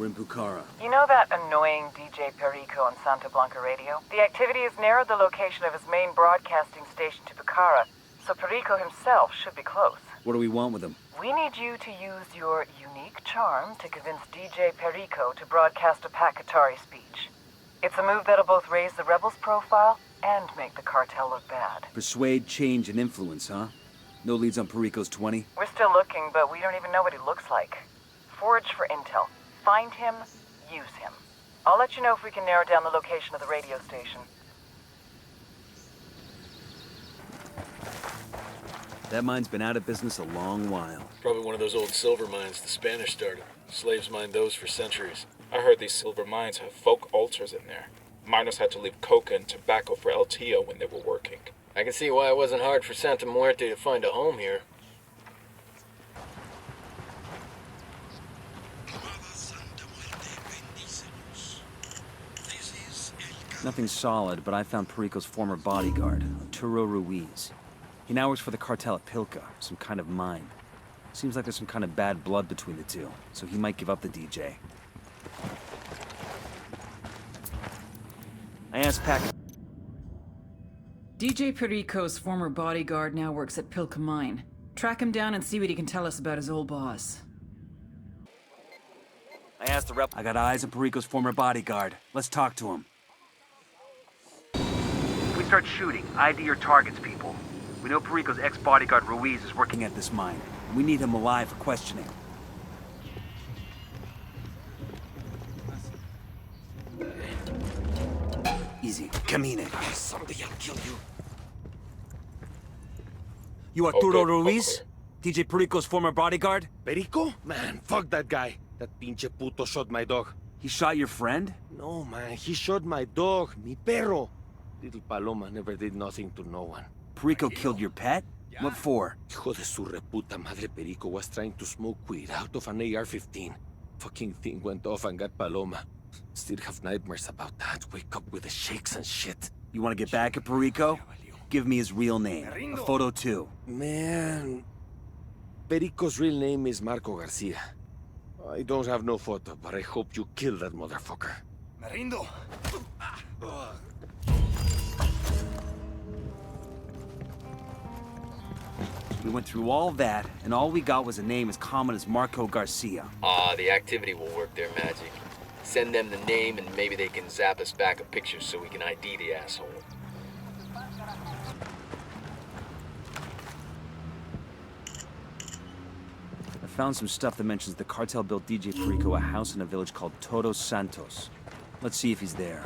We're in Pucara. You know that annoying DJ Perico on Santa Blanca radio? The activity has narrowed the location of his main broadcasting station to Pucara, so Perico himself should be close. What do we want with him? We need you to use your unique charm to convince DJ Perico to broadcast a Pakatari speech. It's a move that'll both raise the rebels' profile and make the cartel look bad. Persuade, change, and influence, huh? No leads on Perico's 20? We're still looking, but we don't even know what he looks like. Forage for intel. Find him, use him. I'll let you know if we can narrow down the location of the radio station. That mine's been out of business a long while. Probably one of those old silver mines the Spanish started. Slaves mined those for centuries. I heard these silver mines have folk altars in there. Miners had to leave coca and tobacco for El Tio when they were working. I can see why it wasn't hard for Santa Muerte to find a home here. Nothing solid, but I found Perico's former bodyguard, Arturo Ruiz. He now works for the cartel at Pilca, some kind of mine. Seems like there's some kind of bad blood between the two, so he might give up the DJ. I asked Pac... DJ Perico's former bodyguard now works at Pilca Mine. Track him down and see what he can tell us about his old boss. I asked the rep... I got eyes on Perico's former bodyguard. Let's talk to him. We start shooting. ID your targets, people. We know Perico's ex-bodyguard Ruiz is working at this mine. We need him alive for questioning. Easy. Camine. Someday I'll kill you. You Arturo Okay, Ruiz? DJ Perico's former bodyguard? Perico? Man, fuck that guy. That pinche puto shot my dog. He shot your friend? No, man, he shot my dog, mi perro. Little Paloma never did nothing to no one. Perico killed your pet? What for? Hijo de su reputa madre, Perico was trying to smoke weed out of an AR-15. Fucking thing went off and got Paloma. Still have nightmares about that. Wake up with the shakes and shit. You want to get back at Perico? Give me his real name. A photo too. Man, Perico's real name is Marco Garcia. I don't have no photo, but I hope you kill that motherfucker. Me rindo. We went through all that, and all we got was a name as common as Marco Garcia. Ah, the activity will work their magic. Send them the name and maybe they can zap us back a picture so we can ID the asshole. I found some stuff that mentions the cartel built DJ Perico a house in a village called Todos Santos. Let's see if he's there.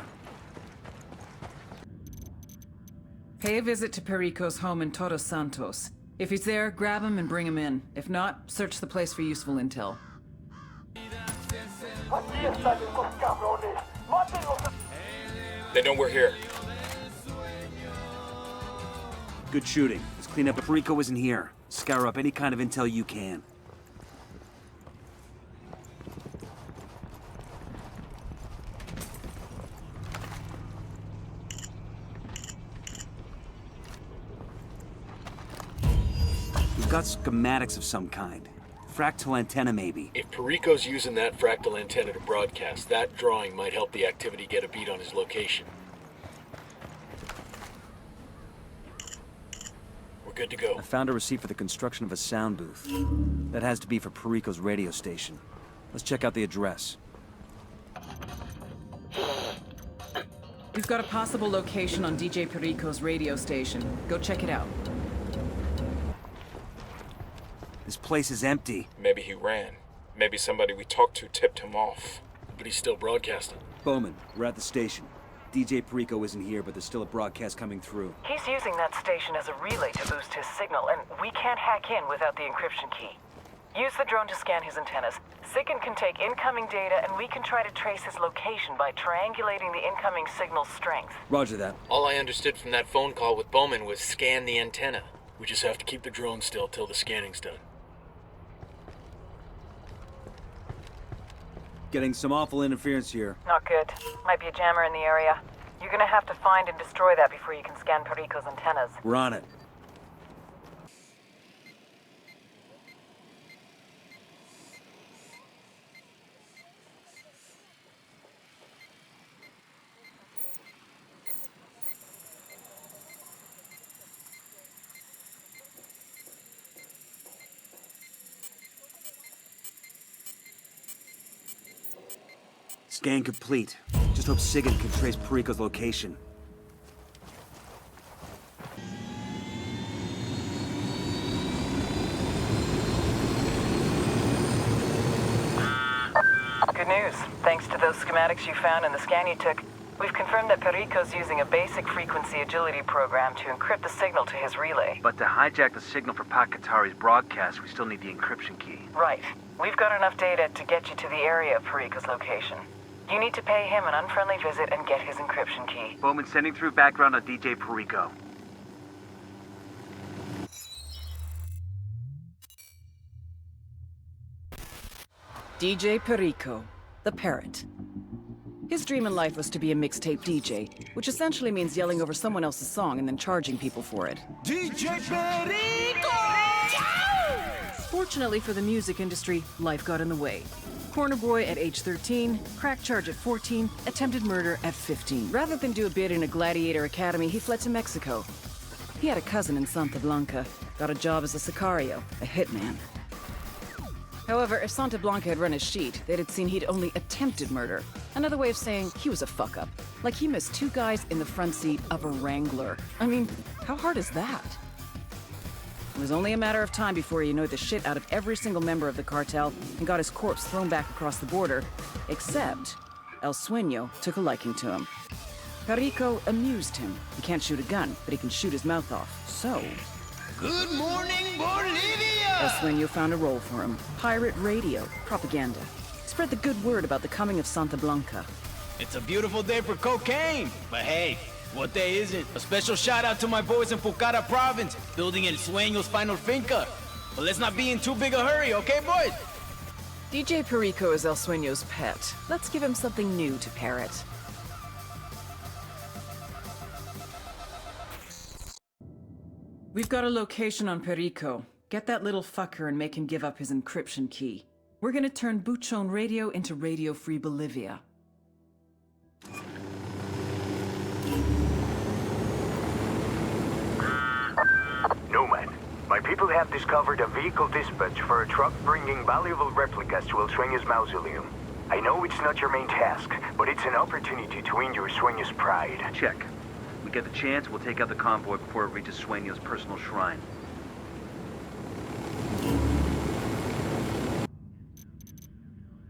Pay a visit to Perico's home in Todos Santos. If he's there, grab him and bring him in. If not, search the place for useful intel. They know we're here. Good shooting. Let's clean up if Perico isn't here. Scour up any kind of intel you can. We've got schematics of some kind. Fractal antenna, maybe. If Perico's using that fractal antenna to broadcast, that drawing might help the activity get a beat on his location. We're good to go. I found a receipt for the construction of a sound booth. That has to be for Perico's radio station. Let's check out the address. We've got a possible location on DJ Perico's radio station. Go check it out. This place is empty. Maybe he ran. Maybe somebody we talked to tipped him off. But he's still broadcasting. Bowman, we're at the station. DJ Perico isn't here, but there's still a broadcast coming through. He's using that station as a relay to boost his signal, and we can't hack in without the encryption key. Use the drone to scan his antennas. Sicken can take incoming data, and we can try to trace his location by triangulating the incoming signal's strength. Roger that. All I understood from that phone call with Bowman was scan the antenna. We just have to keep the drone still till the scanning's done. Getting some awful interference here. Not good. Might be a jammer in the area. You're gonna have to find and destroy that before you can scan Perico's antennas. We're on it. Scan complete. Just hope Sigan can trace Perico's location. Good news. Thanks to those schematics you found and the scan you took, we've confirmed that Perico's using a basic frequency agility program to encrypt the signal to his relay. But to hijack the signal for Pakatari's broadcast, we still need the encryption key. Right. We've got enough data to get you to the area of Perico's location. You need to pay him an unfriendly visit and get his encryption key. Bowman sending through background on DJ Perico. DJ Perico, the parrot. His dream in life was to be a mixtape DJ, which essentially means yelling over someone else's song and then charging people for it. DJ Perico! Fortunately for the music industry, life got in the way. Corner boy at age 13, crack charge at 14, attempted murder at 15. Rather than do a bid in a gladiator academy, he fled to Mexico. He had a cousin in Santa Blanca, got a job as a sicario, a hitman. However, if Santa Blanca had run his sheet, they'd have seen he'd only attempted murder. Another way of saying he was a fuck-up. Like he missed 2 guys in the front seat of a Wrangler. I mean, how hard is that? It was only a matter of time before he annoyed the shit out of every single member of the cartel and got his corpse thrown back across the border, except El Sueño took a liking to him. Perico amused him. He can't shoot a gun, but he can shoot his mouth off. So... Good morning, Bolivia! El Sueño found a role for him. Pirate radio, propaganda. Spread the good word about the coming of Santa Blanca. It's a beautiful day for cocaine, but hey, what day isn't? A special shout out to my boys in Pucara province, building El Sueño's final finca. But let's not be in too big a hurry, okay, boys? DJ Perico is El Sueño's pet. Let's give him something new to parrot. We've got a location on Perico. Get that little fucker and make him give up his encryption key. We're gonna turn Buchon Radio into Radio Free Bolivia. Nomad, my people have discovered a vehicle dispatch for a truck bringing valuable replicas to El Sueño's mausoleum. I know it's not your main task, but it's an opportunity to win your Sueño's pride. Check. We get the chance, we'll take out the convoy before it reaches Sueño's personal shrine.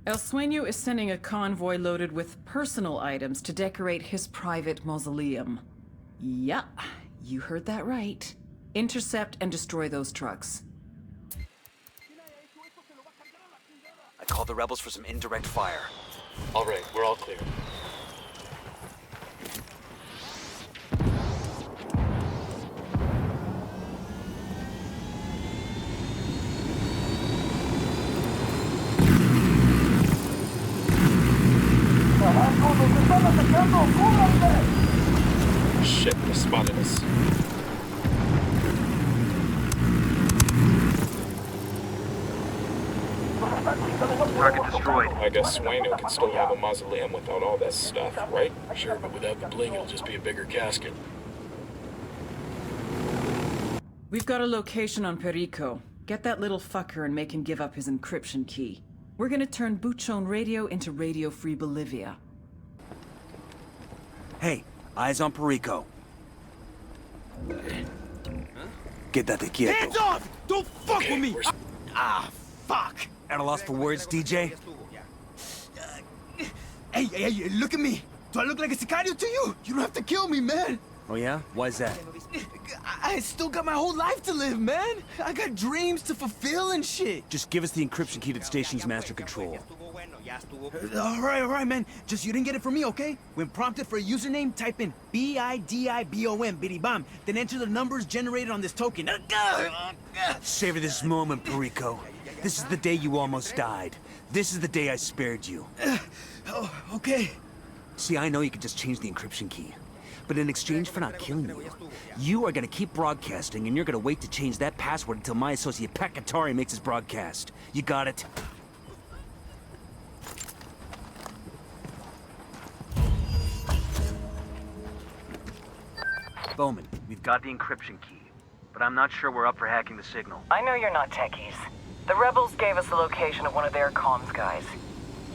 El Sueño is sending a convoy loaded with personal items to decorate his private mausoleum. Yeah, you heard that right. Intercept and destroy those trucks. I called the rebels for some indirect fire. All right, we're all clear. Shit, they spotted us. Target destroyed. I guess Sueño can still have a mausoleum without all that stuff, right? Sure, but without the bling, it'll just be a bigger casket. We've got a location on Perico. Get that little fucker and make him give up his encryption key. We're gonna turn Buchon Radio into Radio Free Bolivia. Hey, eyes on Perico. Quédate quieto. Hands off! Don't fuck with me! Ah, fuck! At a loss for words, DJ? Hey, look at me! Do I look like a sicario to you? You don't have to kill me, man! Oh yeah? Why's that? I still got my whole life to live, man! I got dreams to fulfill and shit! Just give us the encryption key to the station's master control. Alright, man. Just you didn't get it from me, okay? When prompted for a username, type in BIDIBOM, bidibam, then enter the numbers generated on this token. Savor this moment, Perico. This is the day you almost died. This is the day I spared you. Oh, okay. See, I know you could just change the encryption key. But in exchange for not killing you, you are gonna keep broadcasting and you're gonna wait to change that password until my associate Pakatari makes his broadcast. You got it? Bowman, we've got the encryption key, but I'm not sure we're up for hacking the signal. I know you're not techies. The rebels gave us the location of one of their comms guys.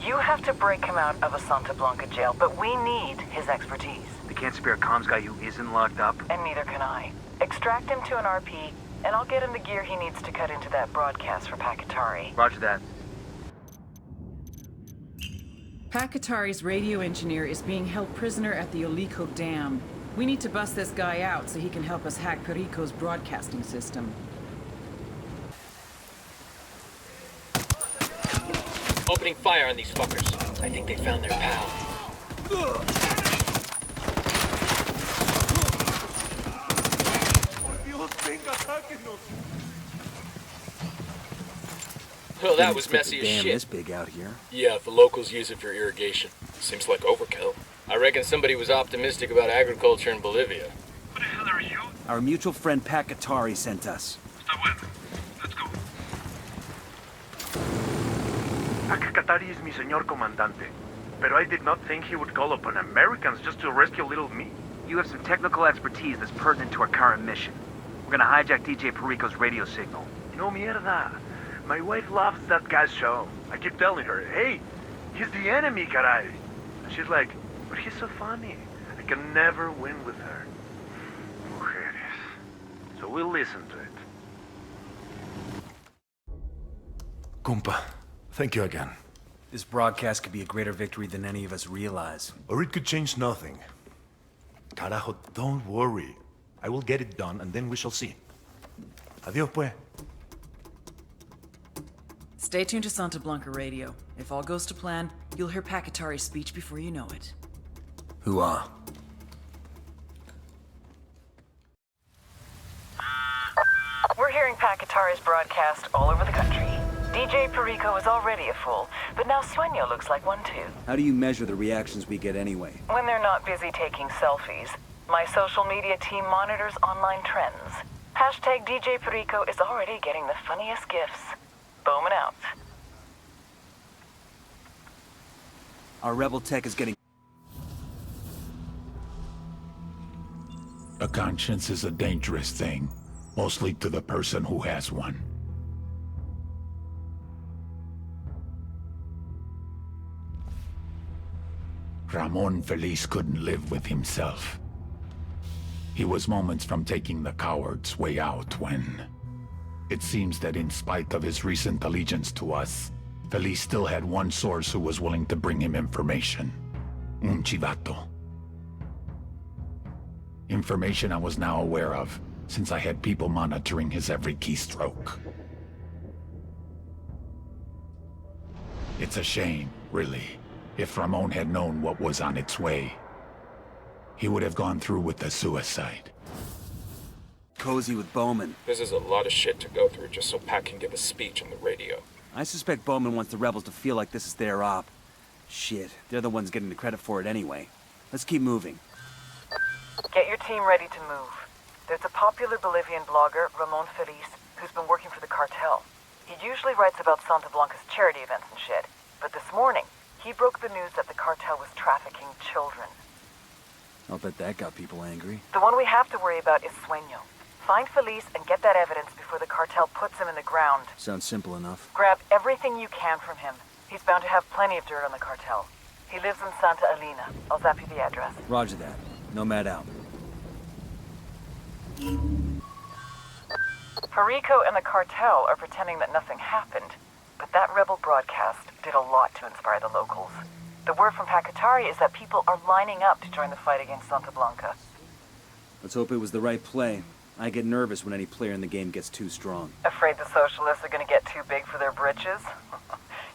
You have to break him out of a Santa Blanca jail, but we need his expertise. They can't spare a comms guy who isn't locked up. And neither can I. Extract him to an RP, and I'll get him the gear he needs to cut into that broadcast for Pakatari. Roger that. Pakatari's radio engineer is being held prisoner at the Olico Dam. We need to bust this guy out so he can help us hack Perico's broadcasting system. Opening fire on these fuckers. I think they found their pal. Well, that was messy as Damn, shit. this big out here. Yeah, if the locals use it for irrigation. Seems like overkill. I reckon somebody was optimistic about agriculture in Bolivia. Who the hell are you? Our mutual friend Pakatari sent us. Está bueno. Let's go. Akakatari is mi señor comandante. Pero I did not think he would call upon Americans just to rescue little me. You have some technical expertise that's pertinent to our current mission. We're gonna hijack DJ Perico's radio signal. No mierda. My wife loves that guy's show. I keep telling her, hey, he's the enemy, caray. And she's like, but he's so funny. I can never win with her. Mujeres. So we'll listen to it. Compa, thank you again. This broadcast could be a greater victory than any of us realize. Or it could change nothing. Carajo, don't worry. I will get it done, and then we shall see. Adios, pues. Stay tuned to Santa Blanca Radio. If all goes to plan, you'll hear Pakatari's speech before you know it. Hoo-ah. We're hearing Pakatari's broadcast all over the country. DJ Perico is already a fool, but now Sueño looks like one too. How do you measure the reactions we get anyway? When they're not busy taking selfies, my social media team monitors online trends. Hashtag DJ Perico is already getting the funniest gifs. Bowman out. Our rebel tech is getting... A conscience is a dangerous thing, mostly to the person who has one. Ramon Feliz couldn't live with himself. He was moments from taking the coward's way out when... It seems that in spite of his recent allegiance to us, Feliz still had one source who was willing to bring him information. Un chivato. Information I was now aware of, since I had people monitoring his every keystroke. It's a shame, really. If Ramon had known what was on its way, he would have gone through with the suicide. Cozy with Bowman. This is a lot of shit to go through just so Pat can give a speech on the radio. I suspect Bowman wants the rebels to feel like this is their op. Shit, they're the ones getting the credit for it anyway. Let's keep moving. Get your team ready to move. There's a popular Bolivian blogger, Ramon Feliz, who's been working for the cartel. He usually writes about Santa Blanca's charity events and shit, but this morning, he broke the news that the cartel was trafficking children. I'll bet that got people angry. The one we have to worry about is Sueño. Find Feliz and get that evidence before the cartel puts him in the ground. Sounds simple enough. Grab everything you can from him. He's bound to have plenty of dirt on the cartel. He lives in Santa Elena. I'll zap you the address. Roger that. Nomad out. Perico and the cartel are pretending that nothing happened, but that rebel broadcast did a lot to inspire the locals. The word from Pakatari is that people are lining up to join the fight against Santa Blanca. Let's hope it was the right play. I get nervous when any player in the game gets too strong. Afraid the socialists are gonna get too big for their britches?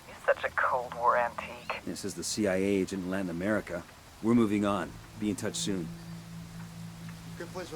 You're such a Cold War antique. This is the CIA agent in Latin America. We're moving on. Be in touch soon. ¿Qué fue eso?